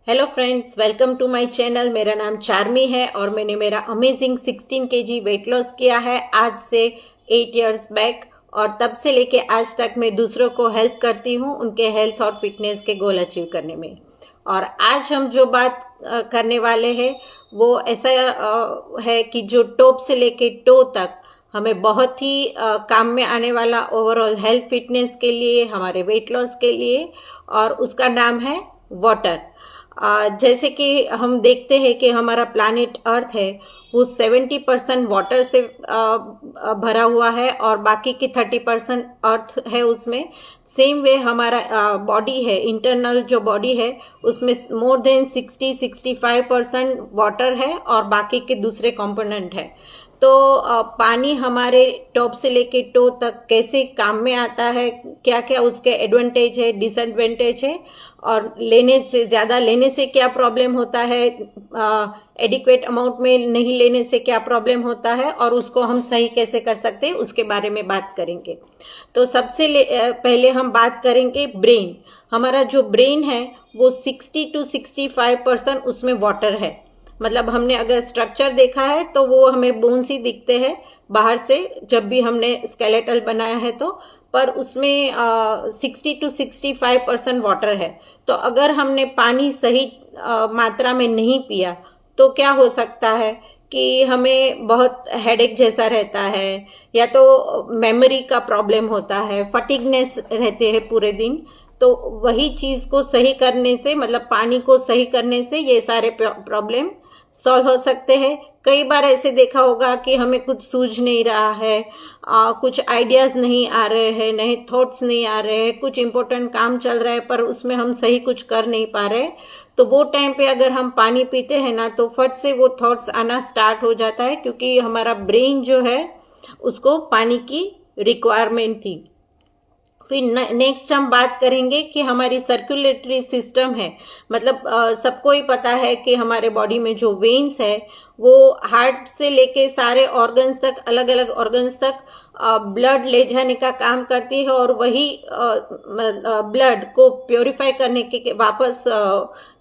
Hello friends, welcome to my channel. मेरा नाम चार्मी है और मैंने मेरा अमेजिंग 16 केजी वेट लॉस किया है आज से 8 इयर्स बैक। और तब से लेके आज तक मैं दूसरों को हेल्प करती हूँ उनके हेल्थ और फिटनेस के गोल अचीव करने में। और आज हम जो बात करने वाले हैं वो ऐसा है कि जो टॉप से लेके टो तक हमें बहुत ही काम में आने वाला ओवरऑल हेल्थ फिटनेस के लिए, हमारे वेट लॉस के लिए, और उसका नाम है वाटर। जैसे कि हम देखते हैं कि हमारा प्लानिट अर्थ है वो 70% वाटर से भरा हुआ है और बाकी की 30% अर्थ है उसमें। सेम वे हमारा बॉडी है, इंटरनल जो बॉडी है उसमें मोर देन 60-65% वाटर है और बाकी के दूसरे कंपोनेंट है। तो पानी हमारे टॉप से लेके टो तक कैसे काम में आता है, क्या क्या उसके एडवांटेज है, डिसएडवांटेज है, और लेने से ज़्यादा लेने से क्या प्रॉब्लम होता है, एडिक्वेट अमाउंट में नहीं लेने से क्या प्रॉब्लम होता है, और उसको हम सही कैसे कर सकते हैं उसके बारे में बात करेंगे। तो सबसे पहले हम बात करेंगे ब्रेन। हमारा जो ब्रेन है वो 60-65% उसमें वाटर है। मतलब हमने अगर स्ट्रक्चर देखा है तो वो हमें बोन्स ही दिखते हैं बाहर से जब भी हमने स्केलेटल बनाया है तो, पर उसमें 60-65% वाटर है। तो अगर हमने पानी सही मात्रा में नहीं पिया तो क्या हो सकता है कि हमें बहुत हेडेक जैसा रहता है, या तो मेमोरी का प्रॉब्लम होता है, फटीगनेस रहते हैं पूरे दिन। तो वही चीज़ को सही करने से, मतलब पानी को सही करने से ये सारे प्रॉब्लम सॉल्व हो सकते हैं। कई बार ऐसे देखा होगा कि हमें कुछ सूझ नहीं रहा है, कुछ आइडियाज़ नहीं आ रहे हैं, नए थॉट्स नहीं आ रहे हैं, कुछ इम्पोर्टेंट काम चल रहा है पर उसमें हम सही कुछ कर नहीं पा रहे। तो वो टाइम पे अगर हम पानी पीते हैं ना तो फट से वो थॉट्स आना स्टार्ट हो जाता है, क्योंकि हमारा ब्रेन जो है उसको पानी की रिक्वायरमेंट थी। फिर नेक्स्ट हम बात करेंगे कि हमारी सर्कुलेटरी सिस्टम है। मतलब सबको ही पता है कि हमारे बॉडी में जो वेन्स है वो हार्ट से लेके सारे ऑर्गन्स तक, अलग अलग ऑर्गन्स तक ब्लड ले जाने का काम करती है, और वही ब्लड को प्योरीफाई करने के वापस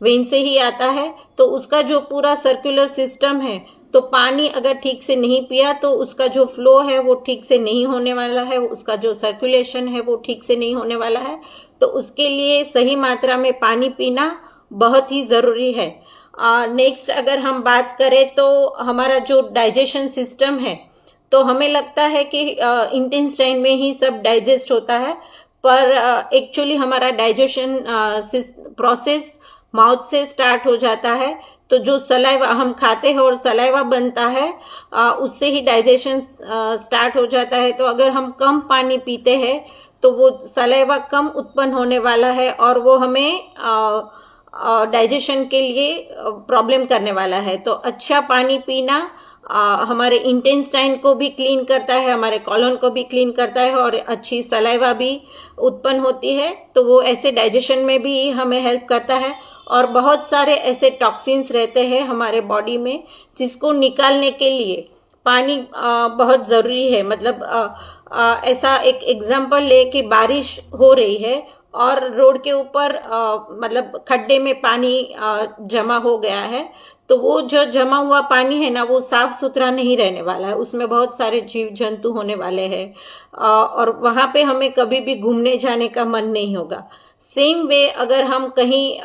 वेन से ही आता है। तो उसका जो पूरा सर्कुलर सिस्टम है, तो पानी अगर ठीक से नहीं पिया तो उसका जो फ्लो है वो ठीक से नहीं होने वाला है, उसका जो सर्कुलेशन है वो ठीक से नहीं होने वाला है। तो उसके लिए सही मात्रा में पानी पीना बहुत ही ज़रूरी है। नेक्स्ट अगर हम बात करें तो हमारा जो डाइजेशन सिस्टम है, तो हमें लगता है कि इंटेस्टाइन में ही सब डाइजेस्ट होता है, पर एक्चुअली हमारा डाइजेशन प्रोसेस माउथ से स्टार्ट हो जाता है। तो जो सलाइवा हम खाते हैं और सलाइवा बनता है उससे ही डाइजेशन स्टार्ट हो जाता है। तो अगर हम कम पानी पीते हैं तो वो सलाइवा कम उत्पन्न होने वाला है और वो हमें डाइजेशन के लिए प्रॉब्लम करने वाला है। तो अच्छा पानी पीना हमारे इंटेस्टाइन को भी क्लीन करता है, हमारे कॉलन को भी क्लीन करता है, और अच्छी सलाइवा भी उत्पन्न होती है। तो वो ऐसे डाइजेशन में भी हमें हेल्प करता है। और बहुत सारे ऐसे टॉक्सिन्स रहते हैं हमारे बॉडी में जिसको निकालने के लिए पानी बहुत ज़रूरी है। मतलब ऐसा एक एग्जांपल ले कि बारिश हो रही है और रोड के ऊपर मतलब खड्डे में पानी जमा हो गया है, तो वो जो जमा हुआ पानी है ना वो साफ सुथरा नहीं रहने वाला है, उसमें बहुत सारे जीव जंतु होने वाले हैं और वहाँ पे हमें कभी भी घूमने जाने का मन नहीं होगा। सेम वे अगर हम कहीं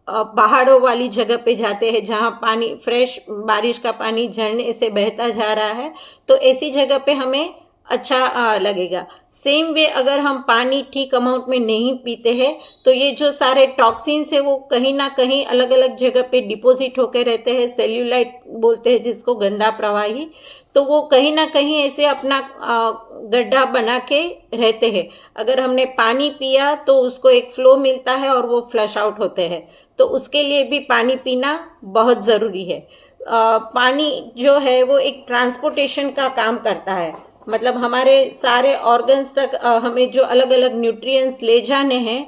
पहाड़ों वाली जगह पे जाते हैं जहाँ पानी फ्रेश बारिश का पानी झरने से बहता जा रहा है, तो ऐसी जगह पे हमें अच्छा लगेगा। सेम वे अगर हम पानी ठीक अमाउंट में नहीं पीते हैं तो ये जो सारे टॉक्सिन्स है वो कहीं ना कहीं अलग अलग जगह पे डिपॉजिट होकर रहते हैं, सेल्यूलाइट बोलते हैं जिसको, गंदा प्रवाही। तो वो कहीं ना कहीं ऐसे अपना गड्ढा बना के रहते हैं। अगर हमने पानी पिया तो उसको एक फ्लो मिलता है और वो फ्लश आउट होते हैं। तो उसके लिए भी पानी पीना बहुत ज़रूरी है। पानी जो है वो एक ट्रांसपोर्टेशन का काम करता है। मतलब हमारे सारे ऑर्गन्स तक हमें जो अलग अलग न्यूट्रिएंट्स ले जाने हैं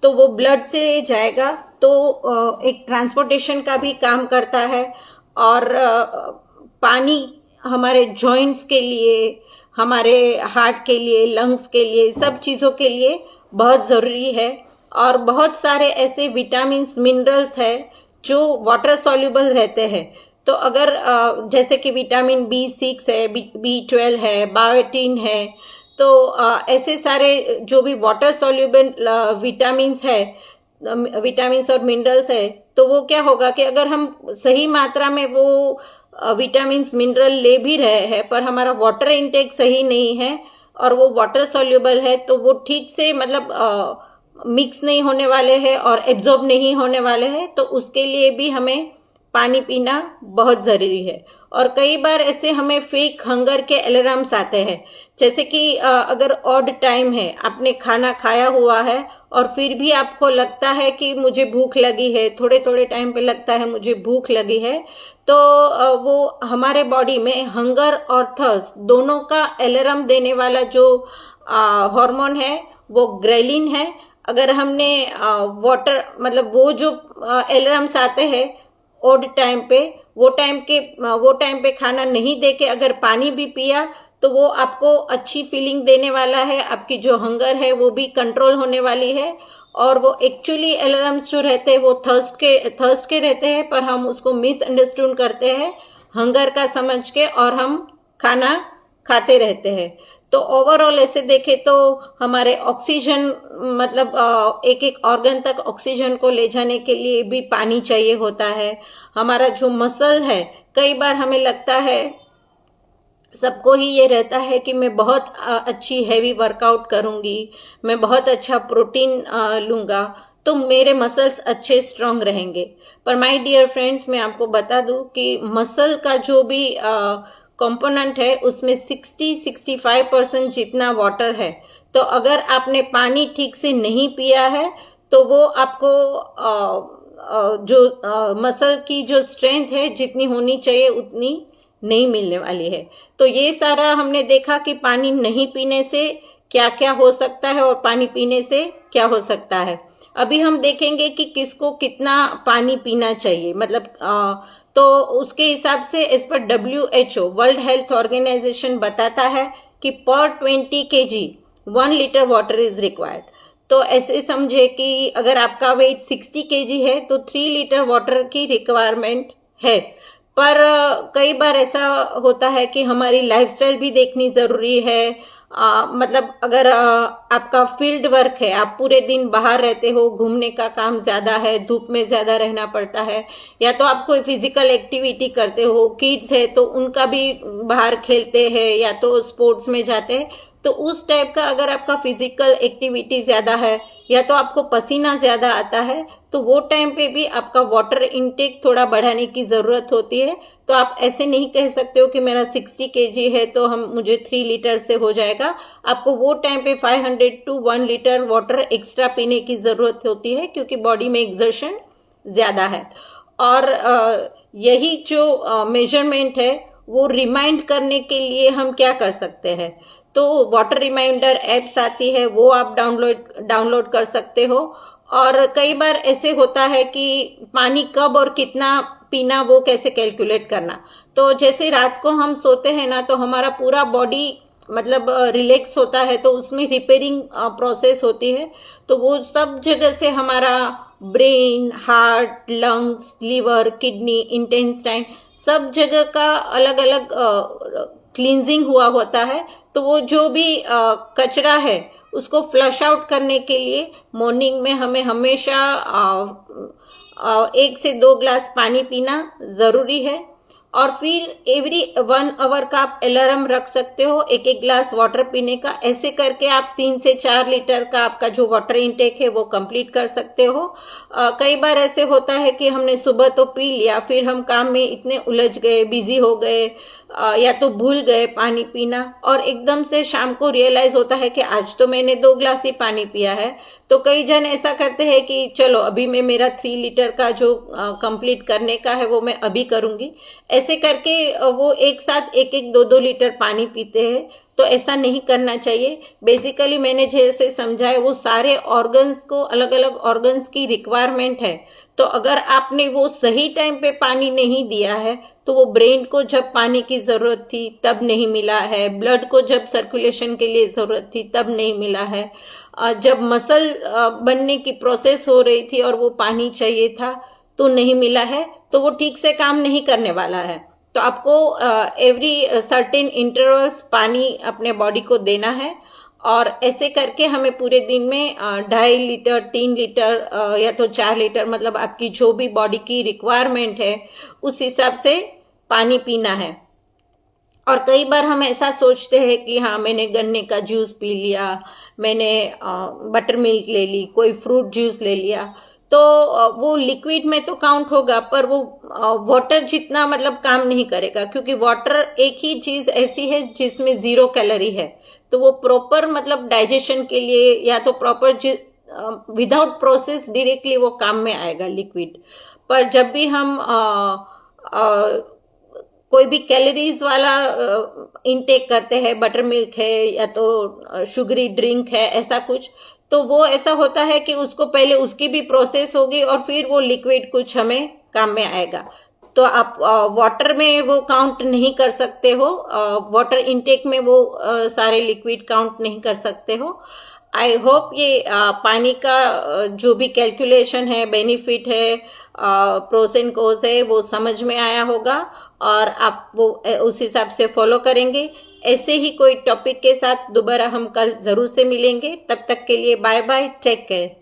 तो वो ब्लड से जाएगा, तो एक ट्रांसपोर्टेशन का भी काम करता है। और पानी हमारे जॉइंट्स के लिए, हमारे हार्ट के लिए, लंग्स के लिए, सब चीज़ों के लिए बहुत ज़रूरी है। और बहुत सारे ऐसे विटामिन्स मिनरल्स है जो वाटर सॉल्युबल रहते हैं। तो अगर जैसे कि विटामिन B6 है, B12 है, बायोटीन है, तो ऐसे सारे जो भी वाटर सॉल्युबल विटामिन्स है, विटामिन्स और मिनरल्स है, तो वो क्या होगा कि अगर हम सही मात्रा में वो विटामिन्स मिनरल ले भी रहे हैं पर हमारा वाटर इनटेक सही नहीं है और वो वाटर सॉल्युबल है, तो वो ठीक से मतलब मिक्स नहीं होने वाले हैं और एब्जॉर्ब नहीं होने वाले हैं, तो उसके लिए भी हमें पानी पीना बहुत ज़रूरी है। और कई बार ऐसे हमें फेक हंगर के अलार्म्स आते हैं, जैसे कि अगर ऑड टाइम है, आपने खाना खाया हुआ है और फिर भी आपको लगता है कि मुझे भूख लगी है, थोड़े थोड़े टाइम पे लगता है मुझे भूख लगी है, तो वो हमारे बॉडी में हंगर और थर्स्ट दोनों का अलार्म देने वाला जो हार्मोन है वो ग्रेलिन है। अगर हमने वाटर मतलब वो जो अलार्म्स आते हैं ओड टाइम पे, वो टाइम पे खाना नहीं दे के अगर पानी भी पिया तो वो आपको अच्छी फीलिंग देने वाला है, आपकी जो हंगर है वो भी कंट्रोल होने वाली है। और वो एक्चुअली अलार्म्स जो रहते हैं वो थर्स्ट के रहते हैं, पर हम उसको मिसअंडरस्टैंड करते हैं हंगर का समझ के और हम खाना खाते रहते हैं। तो ओवरऑल ऐसे देखें तो हमारे ऑक्सीजन मतलब एक एक ऑर्गन तक ऑक्सीजन को ले जाने के लिए भी पानी चाहिए होता है। हमारा जो मसल है, कई बार हमें लगता है, सबको ही ये रहता है कि मैं बहुत अच्छी हैवी वर्कआउट करूंगी, मैं बहुत अच्छा प्रोटीन लूंगा तो मेरे मसल्स अच्छे स्ट्रांग रहेंगे। पर माय डियर फ्रेंड्स, मैं आपको बता दूं कि मसल का जो भी कंपोनेंट है उसमें 60-65% जितना वाटर है। तो अगर आपने पानी ठीक से नहीं पिया है तो वो आपको जो मसल की जो स्ट्रेंथ है जितनी होनी चाहिए उतनी नहीं मिलने वाली है। तो ये सारा हमने देखा कि पानी नहीं पीने से क्या क्या हो सकता है और पानी पीने से क्या हो सकता है। अभी हम देखेंगे कि किसको कितना पानी पीना चाहिए, मतलब तो उसके हिसाब से इस पर WHO वर्ल्ड हेल्थ ऑर्गेनाइजेशन बताता है कि पर 20 kg 1 litre water is required. तो ऐसे समझे कि अगर आपका वेट 60 kg है तो 3 लीटर वाटर की रिक्वायरमेंट है। पर कई बार ऐसा होता है कि हमारी लाइफस्टाइल भी देखनी जरूरी है। मतलब अगर आपका फील्ड वर्क है, आप पूरे दिन बाहर रहते हो, घूमने का काम ज्यादा है, धूप में ज्यादा रहना पड़ता है, या तो आप कोई फिजिकल एक्टिविटी करते हो, किड्स है तो उनका भी बाहर खेलते हैं या तो स्पोर्ट्स में जाते हैं, तो उस टाइप का अगर आपका फिजिकल एक्टिविटी ज्यादा है या तो आपको पसीना ज्यादा आता है, तो वो टाइम पे भी आपका वाटर इनटेक थोड़ा बढ़ाने की जरूरत होती है। तो आप ऐसे नहीं कह सकते हो कि मेरा 60 kg है तो मुझे 3 लीटर से हो जाएगा। आपको वो टाइम पे 500 to 1 लीटर वाटर एक्स्ट्रा पीने की जरूरत होती है क्योंकि बॉडी में एक्सर्शन ज्यादा है। और यही जो मेजरमेंट है वो रिमाइंड करने के लिए हम क्या कर सकते हैं, तो वाटर रिमाइंडर एप्स आती है, वो आप डाउनलोड कर सकते हो। और कई बार ऐसे होता है कि पानी कब और कितना पीना वो कैसे कैलकुलेट करना। तो जैसे रात को हम सोते हैं ना, तो हमारा पूरा बॉडी मतलब रिलैक्स होता है, तो उसमें रिपेयरिंग प्रोसेस होती है। तो वो सब जगह से हमारा brain, heart, lungs, liver, kidney, intestine, सब जगह का अलग अलग क्लींजिंग हुआ होता है। तो वो जो भी कचरा है उसको फ्लश आउट करने के लिए मॉर्निंग में हमें हमेशा 1 से 2 ग्लास पानी पीना जरूरी है। और फिर एवरी 1 आवर का आप अलार्म रख सकते हो 1-1 ग्लास वाटर पीने का। ऐसे करके आप 3 से 4 लीटर का आपका जो वाटर इनटेक है वो कंप्लीट कर सकते हो। कई बार ऐसे होता है कि हमने सुबह तो पी लिया, फिर हम काम में इतने उलझ गए, बिजी हो गए, या तो भूल गए पानी पीना, और एकदम से शाम को रियलाइज होता है कि आज तो मैंने 2 ग्लास ही पानी पिया है। तो कई जन ऐसा करते हैं कि चलो अभी मैं मेरा 3 लीटर का जो कंप्लीट करने का है वो मैं अभी करूंगी। ऐसे करके वो एक साथ 1-1, 2-2 लीटर पानी पीते हैं। तो ऐसा नहीं करना चाहिए। बेसिकली मैंने जैसे समझाया वो सारे ऑर्गन्स को, अलग अलग ऑर्गन्स की रिक्वायरमेंट है। तो अगर आपने वो सही टाइम पे पानी नहीं दिया है तो वो ब्रेन को जब पानी की जरूरत थी तब नहीं मिला है, ब्लड को जब सर्कुलेशन के लिए जरूरत थी तब नहीं मिला है, जब मसल बनने की प्रोसेस हो रही थी और वो पानी चाहिए था तो नहीं मिला है, तो वो ठीक से काम नहीं करने वाला है। तो आपको एवरी सर्टेन इंटरवल्स पानी अपने बॉडी को देना है, और ऐसे करके हमें पूरे दिन में 2.5 लीटर 3 लीटर या तो 4 लीटर, मतलब आपकी जो भी बॉडी की रिक्वायरमेंट है उस हिसाब से पानी पीना है। और कई बार हम ऐसा सोचते हैं कि हाँ, मैंने गन्ने का जूस पी लिया, मैंने बटर मिल्क ले ली, कोई फ्रूट जूस ले लिया, तो वो लिक्विड में तो काउंट होगा, पर वो वाटर जितना मतलब काम नहीं करेगा, क्योंकि वाटर एक ही चीज ऐसी है जिसमें 0 कैलोरी है। तो वो प्रॉपर मतलब डाइजेशन के लिए या तो प्रॉपर विदाउट प्रोसेस डायरेक्टली वो काम में आएगा लिक्विड। पर जब भी हम कोई भी कैलोरीज वाला इनटेक करते हैं, बटर मिल्क है या तो शुगरी ड्रिंक है, ऐसा कुछ, तो वो ऐसा होता है कि उसको पहले उसकी भी प्रोसेस होगी और फिर वो लिक्विड कुछ हमें काम में आएगा। तो आप वाटर में वो काउंट नहीं कर सकते हो, वाटर इनटेक में वो सारे लिक्विड काउंट नहीं कर सकते हो। आई होप ये पानी का जो भी कैलकुलेशन है, बेनिफिट है, प्रोस एंड कोस है, वो समझ में आया होगा और आप वो उस हिसाब से फॉलो करेंगे। ऐसे ही कोई टॉपिक के साथ दोबारा हम कल जरूर से मिलेंगे। तब तक के लिए बाय बाय, टेक केयर।